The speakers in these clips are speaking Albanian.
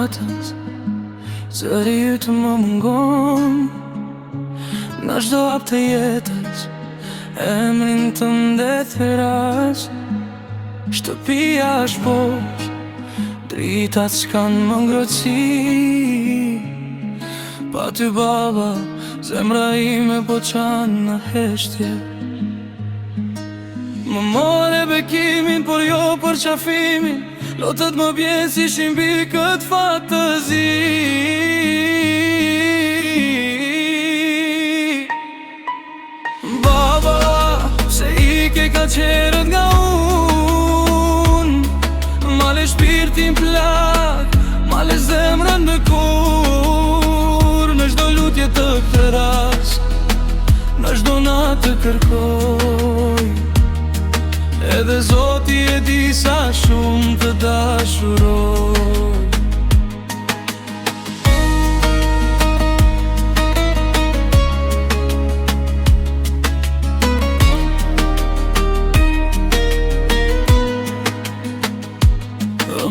natës, zëri ytë më mungon. Në çdo hap të jetës, emrin tënde thras. Shtëpia është poshtë, dritat s'kan më ngrohtësi. Pa ty baba, zemra ime po qanë në heshtje. Më more bekimin, por jo për qafimin. Lotët më bjenë si shimbi këtë fatëzi. Baba, se i ke ka qerët nga unë. Male shpirtin plak, male zemrën në kur. Në çdo lutje të këtë ras, në çdo natë të kërkoj. Edhe Zoti e di sa shumë të dashuroj.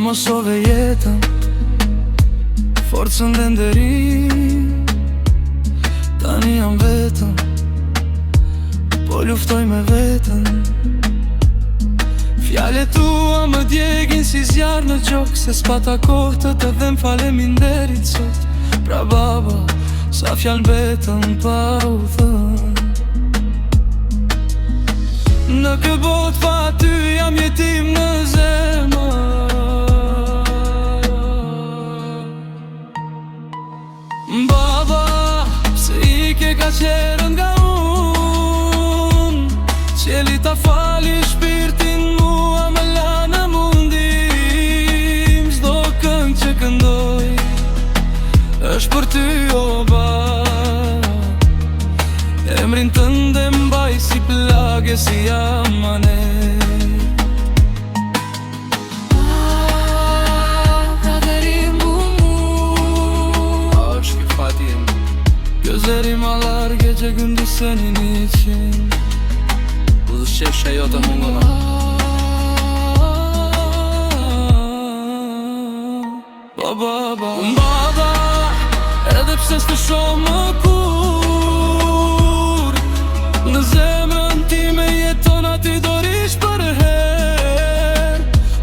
Mësove jetën, forcën dhe nderin. Tani jam vetëm, po luftoj me vetën. Fjallet tua më djegin si zjarë në gjokë, se s'pata kohë të të dhem faleminderit sot. Pra baba, sa fjallë betën pa u thënë. Në kë botë pa ty jam jetim në zemër. Baba, se i ke ka qerën nga unë. Qeli ta fali shpirtin mua, me la në mundim. Zdo këngë që këndoj është për ty o baba. Emrin tënde mbaj si plagë, si amanet. Gözlerim alarge gece gündüz senin için. Buluşacak şey o da mungona. Baba, baba, edhe pse s'të shoh më kur. Në zemrën time jeton aty dorish për her.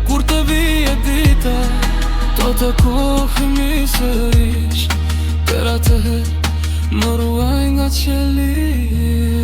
Kur të vije dita, do të kohemi sërish. Per atëherë më ruaj nga qeli.